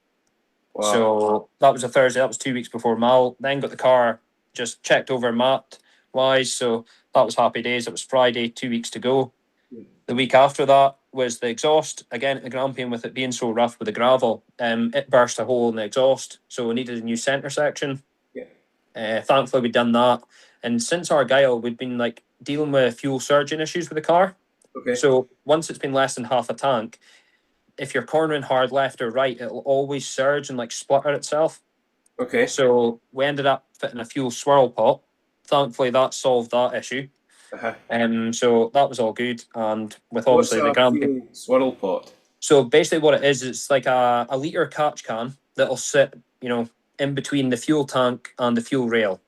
Wow. So that was a Thursday. That was 2 weeks before Mal. Then got the car just checked over mapped wise. So that was happy days. It was Friday, 2 weeks to go. The week after that was the exhaust. Again, at the Grampian, with it being so rough with the gravel, it burst a hole in the exhaust. So we needed a new centre section. Yeah. Thankfully, we'd done that. And since Argyle, we'd been dealing with fuel surging issues with the car. Okay. So once it's been less than half a tank, if you're cornering hard left or right, it'll always surge and splutter itself. Okay. So we ended up fitting a fuel swirl pot. Thankfully, that solved that issue. Uh-huh. So that was all good. And with obviously the fuel swirl pot? So basically, what it is, it's like a litre catch can that'll sit, in between the fuel tank and the fuel rail.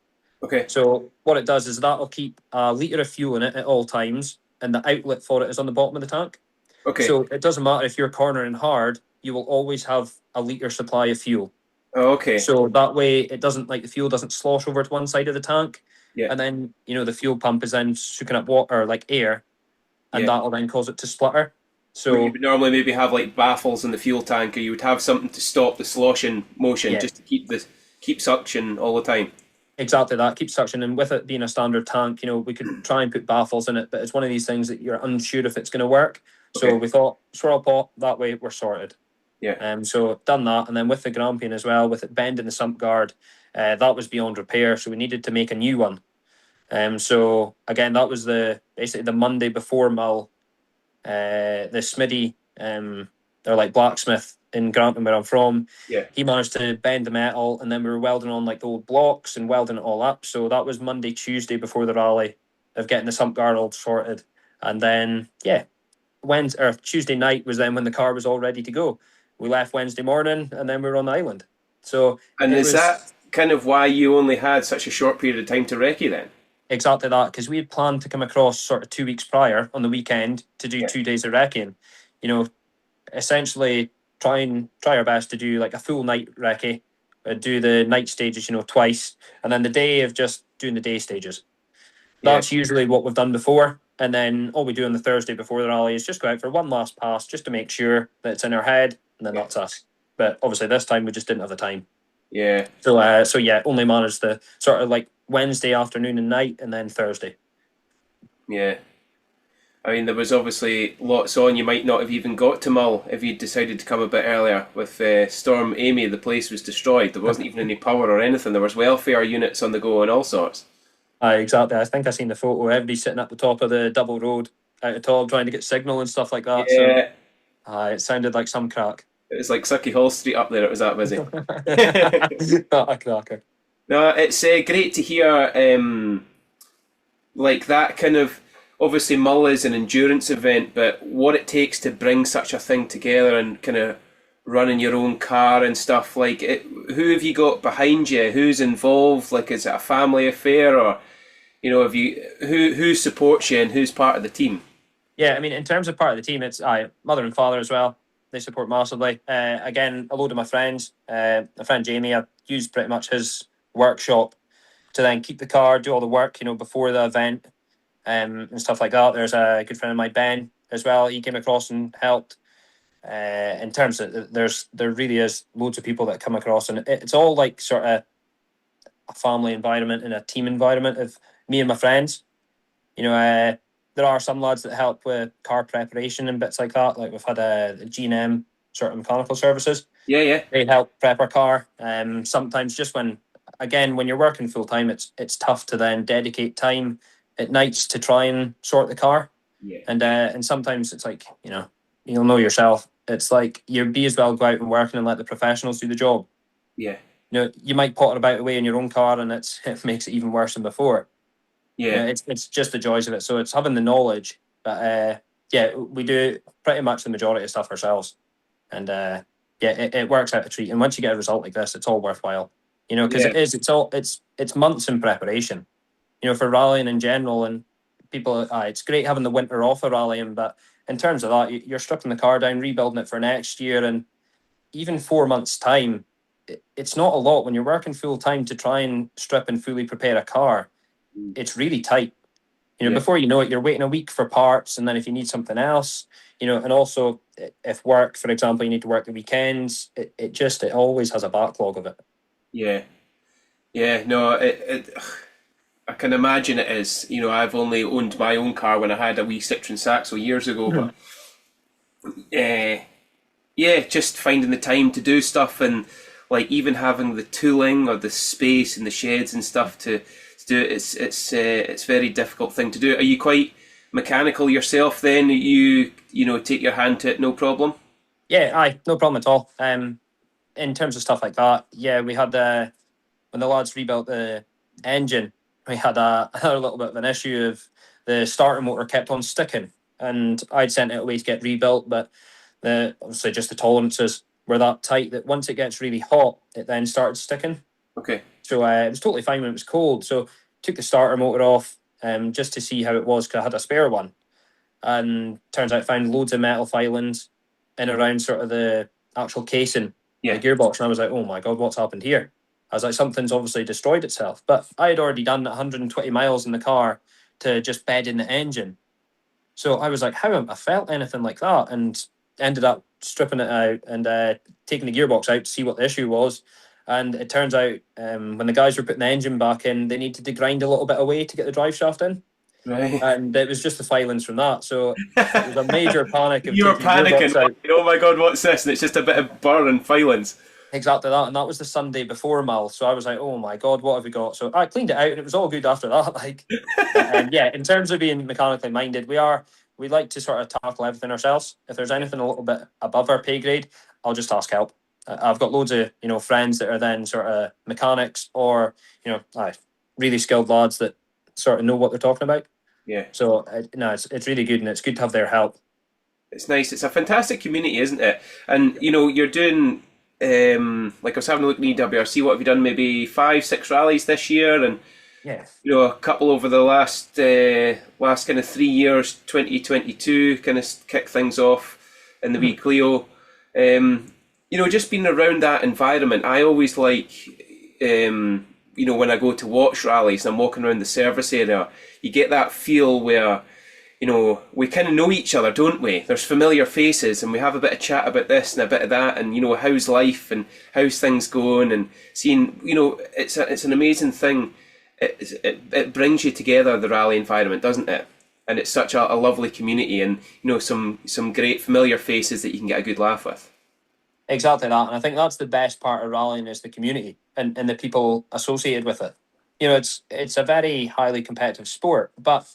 Okay. So what it does is that'll keep a litre of fuel in it at all times, and the outlet for it is on the bottom of the tank. Okay. So it doesn't matter if you're cornering hard, you will always have a litre supply of fuel. Oh, okay. So that way it doesn't the fuel doesn't slosh over to one side of the tank. Yeah. And then, the fuel pump is then soaking up water air, and that'll then cause it to splutter. So you would normally maybe have baffles in the fuel tank, or you would have something to stop the sloshing motion, just to keep suction all the time. Exactly that, keep suction. And with it being a standard tank, we could try and put baffles in it, but it's one of these things that you're unsure if it's going to work. Okay. So we thought swirl pot, that way we're sorted. Yeah. So done that, and then with the Grampian as well, with it bending the sump guard, that was beyond repair, so we needed to make a new one. So again, that was basically the Monday before Mull. The Smitty, they're like blacksmith in Grantham where I'm from. Yeah. He managed to bend the metal, and then we were welding on like the old blocks and welding it all up. So that was Monday, Tuesday before the rally of getting the sump guard all sorted, and then Wednesday or Tuesday night was then when the car was all ready to go. We left Wednesday morning, and then we were on the island. So And it is was that kind of why you only had such a short period of time to recce then? exactly that, because we had planned to come across sort of 2 weeks prior on the weekend to do Yeah. 2 days of recceing. You know, essentially try our best to do like a full night recce, do the night stages, twice, and then the day of just doing the day stages. Yeah. That's usually what we've done before. And then all we do on the Thursday before the rally is just go out for one last pass just to make sure that it's in our head, and then that's us. But obviously this time we just didn't have the time. Yeah. So yeah, only managed the sort of like Wednesday afternoon and night, and then Thursday. Yeah. I mean, there was obviously lots on. You might not have even got to Mull if you'd decided to come a bit earlier. With Storm Amy, the place was destroyed. There wasn't even any power or anything. There was welfare units on the go and all sorts. Exactly. I think I seen the photo. Everybody sitting at the top of the double road out of top trying to get signal and stuff like that. So Yeah. it sounded like some crack. It was like Sucky Hall Street up there. It was that busy. Not a cracker. No, it's great to hear like that kind of. Obviously, Mull is an endurance event, but what it takes to bring such a thing together and kind of running your own car and stuff like it. Who have you got behind you? Who's involved? Like, is it a family affair, or have you who supports you and who's part of the team? Yeah, I mean, in terms of part of the team, it's mother and father as well. They support massively. Again, a load of my friends. My friend Jamie, I used pretty much his workshop to then keep the car, do all the work, before the event, and stuff like that. There's a good friend of mine, Ben, as well. He came across and helped. In terms of there really is loads of people that come across, and it's all like sort of a family environment and a team environment of me and my friends. There are some lads that help with car preparation and bits like that. Like we've had a G&M sort of mechanical services. Yeah, yeah, They help prep our car. Sometimes just when you're working full time, it's tough to then dedicate time at nights to try and sort the car. yeah, And sometimes it's like, you'll know yourself. It's like you'd be as well go out and work and let the professionals do the job. yeah, You might pot it about away in your own car, and it makes it even worse than before. yeah. It's just the joys of it. So it's having the knowledge, but we do pretty much the majority of stuff ourselves, and it works out a treat. And once you get a result like this, it's all worthwhile. Because it's months in preparation. For rallying in general, and people, it's great having the winter off of rallying, but in terms of that, you're stripping the car down, rebuilding it for next year, and even 4 months' time, it's not a lot when you're working full time to try and strip and fully prepare a car. It's really tight. Before you know it, you're waiting a week for parts, and then if you need something else, and also if work, for example, you need to work the weekends, it always has a backlog of it. Yeah, yeah. No, I can imagine it is. I've only owned my own car when I had a wee Citroen Saxo years ago, but just finding the time to do stuff, and like even having the tooling or the space and the sheds and stuff to do it, it's a very difficult thing to do. Are you quite mechanical yourself then? You take your hand to it, no problem? Yeah, no problem at all. In terms of stuff like that, we had when the lads rebuilt the engine, we had a little bit of an issue of the starter motor kept on sticking, and I'd sent it away to get rebuilt, but obviously just the tolerances were that tight that once it gets really hot, it then started sticking. Okay. So it was totally fine when it was cold. So took the starter motor off just to see how it was, because I had a spare one, and turns out I found loads of metal filings in around sort of the actual casing, Yeah. the gearbox, and I was like, oh my god, what's happened here? I was like, something's obviously destroyed itself. But I had already done 120 miles in the car to just bed in the engine. So I was like, how have I felt anything like that? And ended up stripping it out and taking the gearbox out to see what the issue was. And it turns out when the guys were putting the engine back in, they needed to grind a little bit away to get the drive shaft in. Right. And it was just the filings from that. So it was a major panic of You were taking the panicking. gearbox out. Oh my god, what's this? And it's just a bit of burr and filings. Exactly that, and that was the Sunday before Mull. So I was like, "Oh my god, what have we got?" So I cleaned it out, and it was all good after that. Like, but yeah, in terms of being mechanically minded, we like to sort of tackle everything ourselves. If there's anything a little bit above our pay grade, I'll just ask help. I've got loads of friends that are then sort of mechanics or really skilled lads that sort of know what they're talking about. Yeah. So no, it's really good, and it's good to have their help. It's nice. It's a fantastic community, isn't it? And you're doing like I was having a look in EWRC. What have you done? Maybe 5, 6 rallies this year, and Yeah. a couple over the last kind of 3 years. 2022 kind of kick things off in the wee Clio. Just being around that environment, I always like. When I go to watch rallies and I'm walking around the service area, you get that feel where we kind of know each other, don't we? There's familiar faces and we have a bit of chat about this and a bit of that, and how's life and how's things going, and seeing it's an amazing thing. It brings you together, the rally environment, doesn't it? And it's such a lovely community, and some great familiar faces that you can get a good laugh with. Exactly that, and I think that's the best part of rallying is the community and the people associated with it. It's a very highly competitive sport, but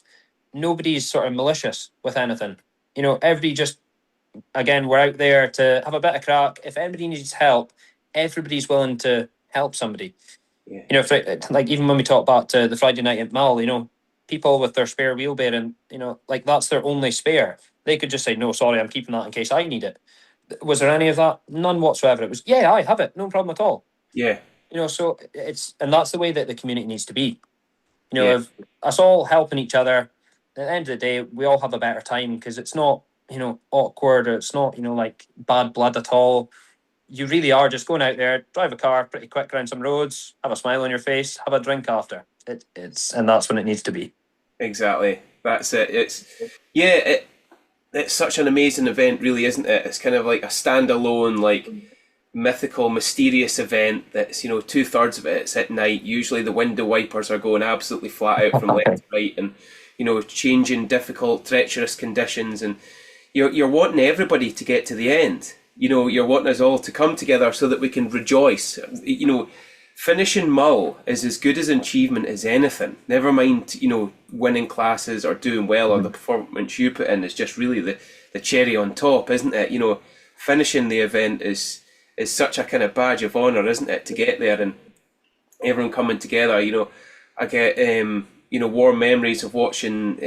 nobody's sort of malicious with anything. Everybody just, again, we're out there to have a bit of crack. If anybody needs help, everybody's willing to help somebody. Yeah. Like even when we talk about the Friday night at Mull, people with their spare wheel bearing, like that's their only spare. They could just say, no, sorry, I'm keeping that in case I need it. Was there any of that? None whatsoever. It was, yeah, I have it, no problem at all. Yeah. So and that's the way that the community needs to be. Yeah. Of us all helping each other. At the end of the day, we all have a better time because it's not, awkward, or it's not, like bad blood at all. You really are just going out there, drive a car pretty quick around some roads, have a smile on your face, have a drink after. And that's when it needs to be. Exactly. That's it. It's such an amazing event, really, isn't it? It's kind of like a standalone, like mythical, mysterious event that's 2/3 of it's at night. Usually the window wipers are going absolutely flat out from left to right, and changing difficult, treacherous conditions, and you're wanting everybody to get to the end. You're wanting us all to come together so that we can rejoice. Finishing Mull is as good as an achievement as anything. Never mind, winning classes or doing well, or the performance you put in is just really the cherry on top, isn't it? Finishing the event is such a kind of badge of honour, isn't it, to get there and everyone coming together. I get warm memories of watching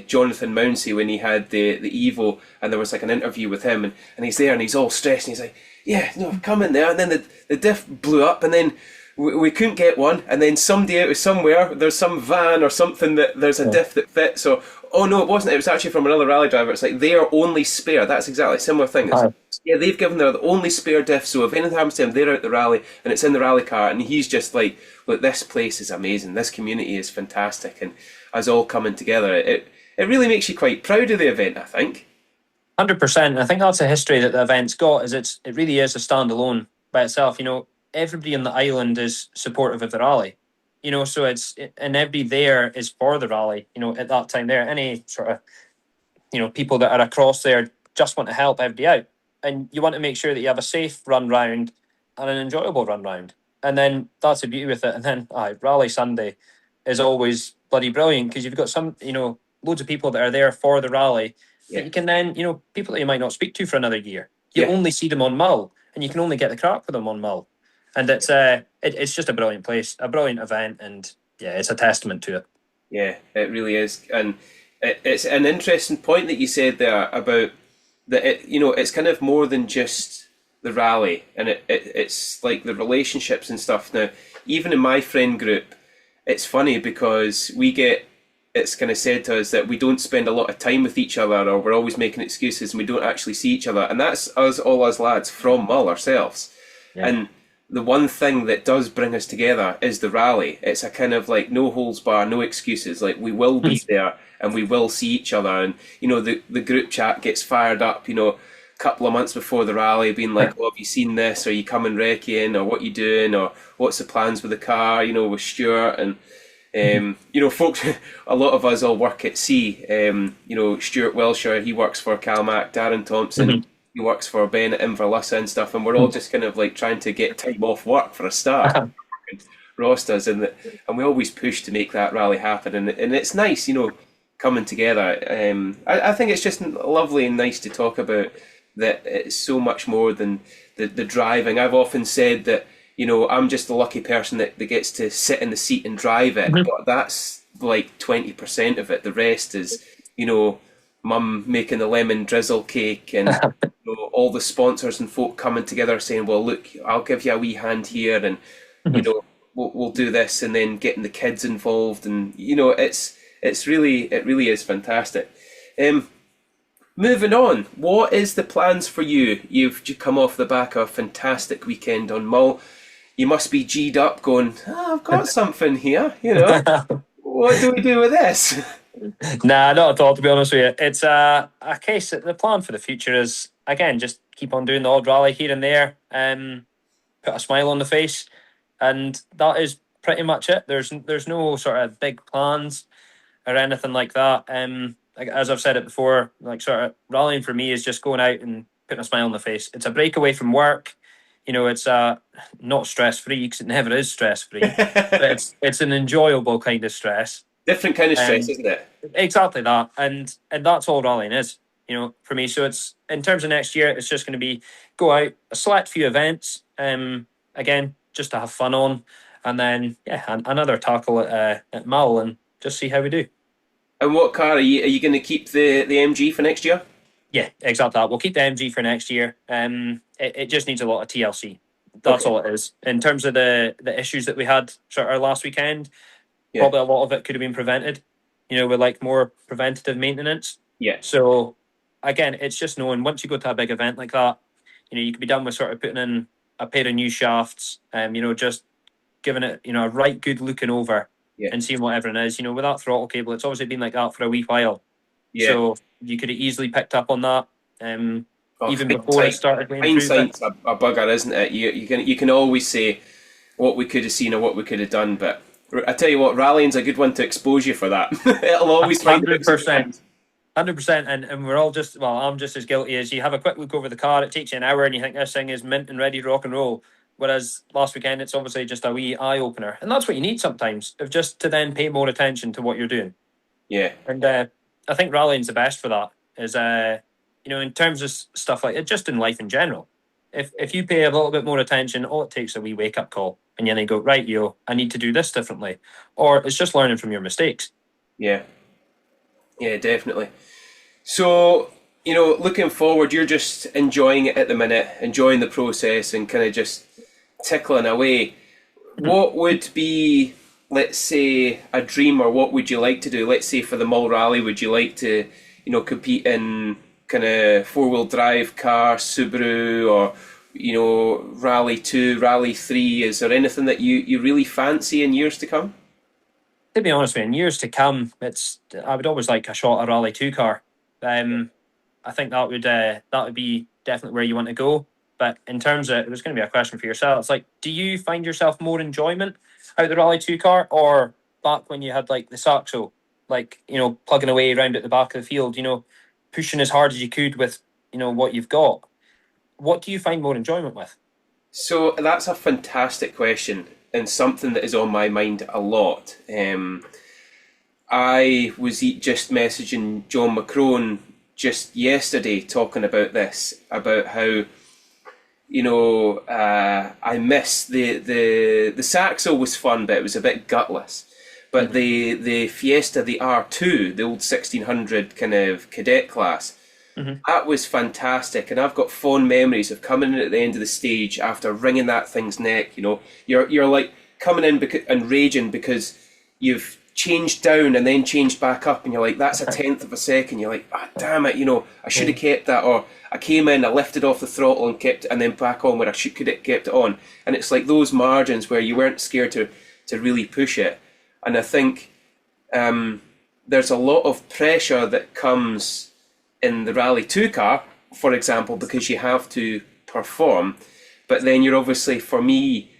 Jonathan Mounsey when he had the Evo, and there was like an interview with him, and he's there and he's all stressed and he's like, yeah, no, come in there, and then the diff blew up, and then we couldn't get one, and then somebody out of somewhere, there's some van or something that there's a diff that fits. So, oh no, it wasn't. It was actually from another rally driver. It's like their only spare. That's exactly a similar thing. Yeah, they've given their only spare diff. So if anything happens to him, they're out the rally and it's in the rally car, and he's just like, look, this place is amazing. This community is fantastic, and us all coming together. It really makes you quite proud of the event, I think. 100%. I think that's a history that the event's got. It really is a standalone by itself. Everybody on the island is supportive of the rally, so and everybody there is for the rally, at that time there. Any sort of, people that are across there just want to help everybody out. And you want to make sure that you have a safe run round and an enjoyable run round. And then that's the beauty with it. And then Rally Sunday is always bloody brilliant because you've got some, loads of people that are there for the rally that you can then, people that you might not speak to for another year. You only see them on Mull, and you can only get the crack with them on Mull. And it's just a brilliant place, a brilliant event, and it's a testament to it. Yeah, it really is. And it's an interesting point that you said there about that it's kind of more than just the rally, and it's like the relationships and stuff. Now, even in my friend group, it's funny because it's kind of said to us that we don't spend a lot of time with each other, or we're always making excuses and we don't actually see each other. And that's all us lads from Mull ourselves. Yeah. And the one thing that does bring us together is the rally. It's a kind of like no holds bar, no excuses. Like we will be there and we will see each other. And, the group chat gets fired up, a couple of months before the rally, being like, oh, have you seen this? Are you coming wrecking? Or what you doing? Or what's the plans with the car, with Stuart? And Folks, a lot of us all work at sea. Stuart Wilshire, he works for Calmac, Darren Thompson, he works for Ben at Inverlussa and stuff, and we're all just kind of like trying to get time off work for a start. Ross does, and we always push to make that rally happen, and it's nice, coming together. I think it's just lovely and nice to talk about that. It's so much more than the driving. I've often said that I'm just the lucky person that gets to sit in the seat and drive it, but that's like 20% of it. The rest is Mum making the lemon drizzle cake, and all the sponsors and folk coming together saying, well, look, I'll give you a wee hand here, and we'll do this, and then getting the kids involved, and it really is fantastic. Moving on, what is the plans for you? You've come off the back of a fantastic weekend on Mull. You must be G'd up going, I've got something here, What do we do with this? Nah, not at all, to be honest with you. It's a case that the plan for the future is, again, just keep on doing the odd rally here and there, put a smile on the face, and that is pretty much it. There's no sort of big plans or anything like that. As I've said it before, like sort of rallying for me is just going out and putting a smile on the face. It's a break away from work. It's not stress free, because it never is stress free. But it's an enjoyable kind of stress. Different kind of stress, isn't it? Exactly that, and that's all rallying is. For me. So it's, in terms of next year, it's just going to be go out, a select few events. Again, just to have fun on, and then another tackle at Mull, and just see how we do. And what car are you going to keep the MG for next year? Yeah, exactly that. We'll keep the MG for next year. It just needs a lot of TLC. That's all it is. In terms of the issues that we had sort of last weekend, probably a lot of it could have been prevented. With like more preventative maintenance. Yeah. So again, it's just knowing once you go to a big event like that, you could be done with sort of putting in a pair of new shafts, just giving it, a right good looking over and seeing what everything is. With that throttle cable, it's obviously been like that for a wee while. Yeah. So you could have easily picked up on that even before it started going through. Hindsight's a bugger, isn't it? You can always say what we could have seen or what we could have done, but I tell you what, rallying's a good one to expose you for that. It'll always 100%. 100%, and we're all just, I'm just as guilty as you. Have a quick look over the car, it takes you an hour, and you think this thing is mint and ready to rock and roll. Whereas last weekend, it's obviously just a wee eye opener, and that's what you need sometimes, of just to then pay more attention to what you're doing. Yeah, and I think rallying's the best for that. Is in terms of stuff like it, just in life in general. If you pay a little bit more attention, all it takes is a wee wake up call, and then you go, right, I need to do this differently, or it's just learning from your mistakes. Yeah, definitely. So, looking forward, you're just enjoying it at the minute, enjoying the process and kind of just tickling away. What would be, let's say, a dream, or what would you like to do? Let's say for the Mull Rally, would you like to, compete in kind of four-wheel drive car, Subaru, or, Rally 2, Rally 3? Is there anything that you really fancy in years to come? To be honest with you, in years to come, I would always like a shot at Rally 2 car. I think that would be definitely where you want to go. But in terms of, it was going to be a question for yourself. It's like, do you find yourself more enjoyment out of the Rally 2 car, or back when you had like the Saxo, like, plugging away around at the back of the field, pushing as hard as you could with, what you've got? What do you find more enjoyment with? So that's a fantastic question, and something that is on my mind a lot. I was just messaging John McCrone just yesterday talking about this, about how, I miss the Saxo was fun, but it was a bit gutless. But the Fiesta, the R2, the old 1600 kind of cadet class, that was fantastic. And I've got fond memories of coming in at the end of the stage after wringing that thing's neck. You're like coming in and raging because you've changed down and then changed back up, and you're like, that's a tenth of a second. You're like, damn it, I should have kept that. Or I came in, I lifted off the throttle and kept it, and then back on where I could have kept it on. And it's like those margins where you weren't scared to really push it. And I think there's a lot of pressure that comes in the Rally 2 car, for example, because you have to perform. But then you're obviously, for me,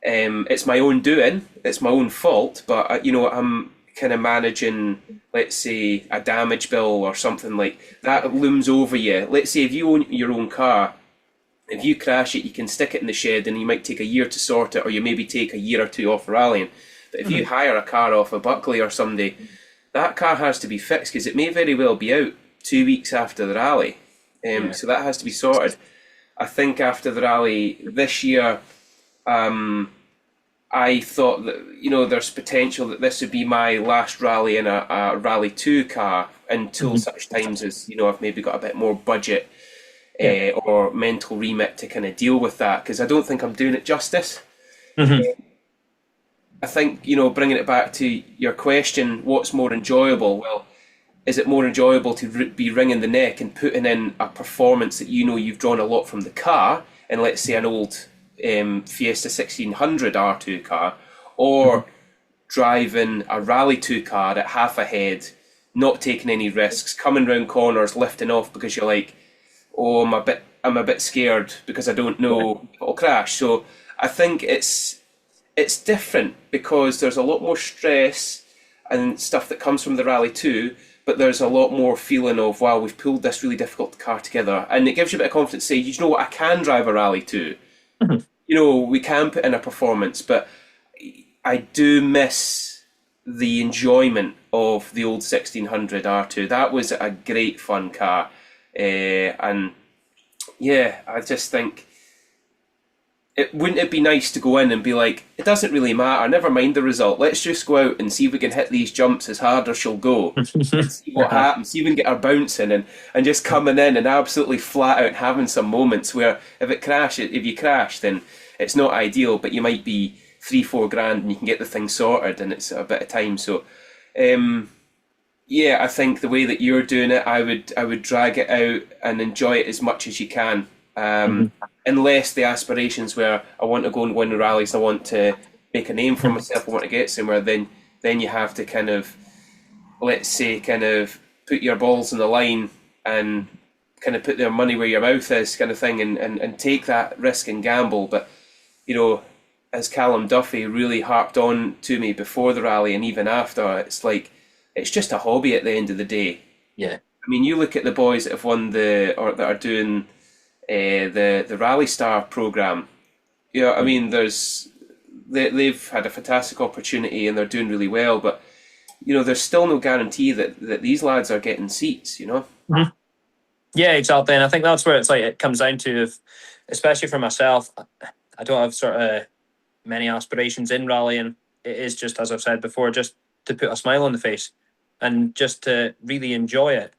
it's my own doing, it's my own fault, but I'm kind of managing, let's say, a damage bill or something like that looms over you. Let's say if you own your own car, if you crash it, you can stick it in the shed and you might take a year to sort it, or you maybe take a year or two off rallying. But if you hire a car off a Buckley or somebody, that car has to be fixed because it may very well be out 2 weeks after the rally. So that has to be sorted. I think after the rally this year, I thought that, there's potential that this would be my last rally in a Rally 2 car until such times as, I've maybe got a bit more budget or mental remit to kind of deal with that, because I don't think I'm doing it justice. I think, bringing it back to your question, what's more enjoyable? Well, is it more enjoyable to be wringing the neck and putting in a performance that you've drawn a lot from the car, and let's say an old Fiesta 1600 R2 car, or driving a Rally 2 car at half a head, not taking any risks, coming round corners, lifting off because you're like, oh, I'm a bit scared because I don't know if it'll crash. So I think it's different because there's a lot more stress and stuff that comes from the Rally 2, but there's a lot more feeling of, wow, we've pulled this really difficult car together, and it gives you a bit of confidence to say, you know what, I can drive a Rally 2. We can put in a performance, but I do miss the enjoyment of the old 1600 R2. That was a great fun car. And yeah, I just think, wouldn't it be nice to go in and be like, it doesn't really matter, never mind the result, let's just go out and see if we can hit these jumps as hard as she'll go and see what happens, see if we can get our bounce in, and just coming in and absolutely flat out having some moments where if you crash, then it's not ideal, but you might be 3-4 grand and you can get the thing sorted and it's a bit of time. So I think the way that you're doing it, I would drag it out and enjoy it as much as you can. Unless the aspirations where I want to go and win rallies, I want to make a name for myself, I want to get somewhere, then you have to kind of, let's say, kind of put your balls on the line and kind of put their money where your mouth is, kind of thing, and take that risk and gamble. But, as Callum Duffy really harped on to me before the rally and even after, it's like, it's just a hobby at the end of the day. Yeah. I mean, you look at the boys that have won that are doing the Rally Star program. I mean, they've had a fantastic opportunity and they're doing really well, but there's still no guarantee that these lads are getting seats. Yeah, exactly, and I think that's where it comes down to, especially for myself, I don't have sort of many aspirations in rallying. It is just, as I've said before, just to put a smile on the face and just to really enjoy it.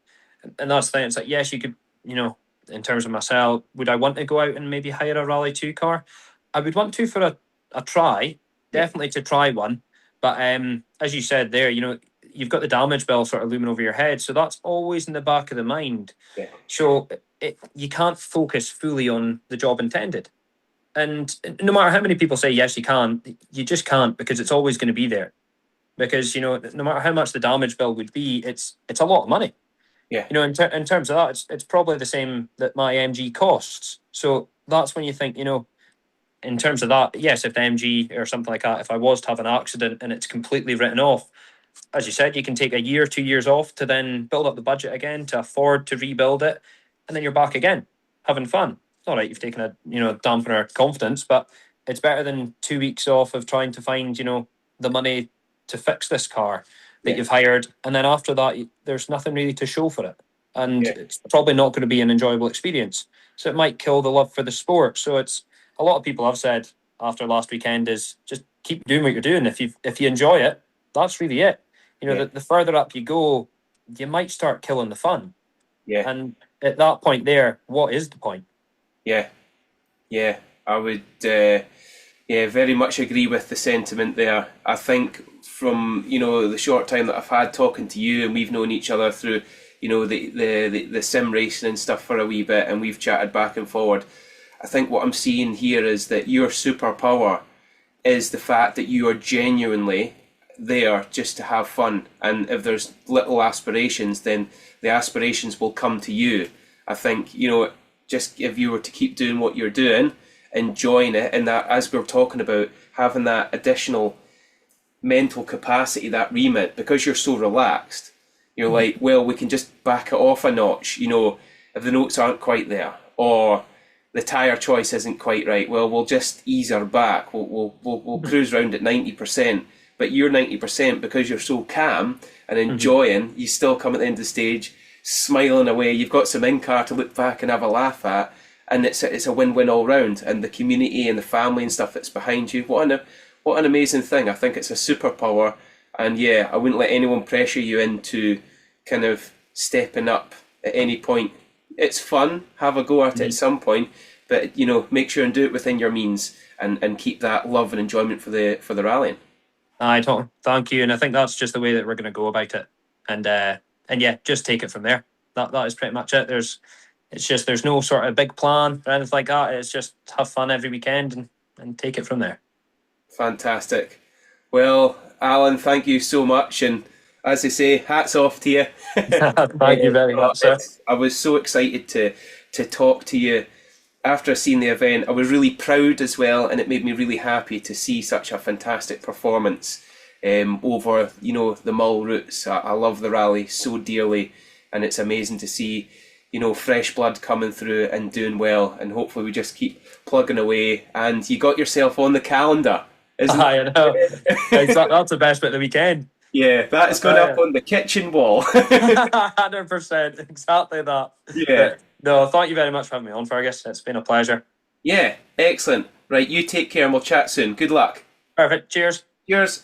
And that's the thing. It's like, yes, you could, in terms of myself, would I want to go out and maybe hire a Rally 2 car? I would want to for a try, definitely to try one. But as you said there, you've got the damage bill sort of looming over your head. So that's always in the back of the mind. Yeah. So you can't focus fully on the job intended. And no matter how many people say, yes, you can, you just can't, because it's always going to be there. Because, no matter how much the damage bill would be, it's a lot of money. Yeah. In terms of that, it's probably the same that my MG costs. So that's when you think, in terms of that, yes, if the MG or something like that, if I was to have an accident and it's completely written off, as you said, you can take a year, 2 years off to then build up the budget again to afford to rebuild it, and then you're back again, having fun. It's all right, you've taken a dampener confidence, but it's better than 2 weeks off of trying to find, the money to fix this car that you've hired, and then after that there's nothing really to show for it, and it's probably not going to be an enjoyable experience, so it might kill the love for the sport. So it's, a lot of people have said after last weekend, is just keep doing what you're doing. If you enjoy it, that's really it. The further up you go, you might start killing the fun, and at that point there, what is the point? I would very much agree with the sentiment there. I think from the short time that I've had talking to you, and we've known each other through the sim racing and stuff for a wee bit, and we've chatted back and forward, I think what I'm seeing here is that your superpower is the fact that you are genuinely there just to have fun, and if there's little aspirations, then the aspirations will come to you. I think just if you were to keep doing what you're doing, enjoying it, and that, as we were talking about, having that additional mental capacity, that remit, because you're so relaxed, you're like, well, we can just back it off a notch, you know, if the notes aren't quite there, or the tyre choice isn't quite right, well, we'll just ease her back, we'll cruise around at 90%, but you're 90% because you're so calm and enjoying, you still come at the end of the stage, smiling away, you've got some in-car to look back and have a laugh at, and it's a win-win all round, and the community and the family and stuff that's behind you, what an amazing thing. I think it's a superpower, and yeah, I wouldn't let anyone pressure you into kind of stepping up at any point. It's fun, have a go at it at some point, but you know, make sure and do it within your means, and keep that love and enjoyment for the rallying. Thank you, and I think that's just the way that we're going to go about it, and yeah, just take it from there. That is pretty much it. There's no sort of big plan or anything like that. It's just have fun every weekend and take it from there. Fantastic. Well, Alan, thank you so much, and as I say, hats off to you. Thank you very much, sir. I was so excited to talk to you after seeing the event. I was really proud as well, and it made me really happy to see such a fantastic performance over, you know, the Mull routes. I love the rally so dearly, and it's amazing to see, you know, fresh blood coming through and doing well, and hopefully we just keep plugging away. And you got yourself on the calendar, isn't I know. That's the best bit of the weekend. Yeah, that is going up on the kitchen wall. 100%, exactly that. Yeah. But, no, thank you very much for having me on, Fergus. It's been a pleasure. Yeah, excellent. Right, you take care and we'll chat soon. Good luck. Perfect. Cheers. Cheers.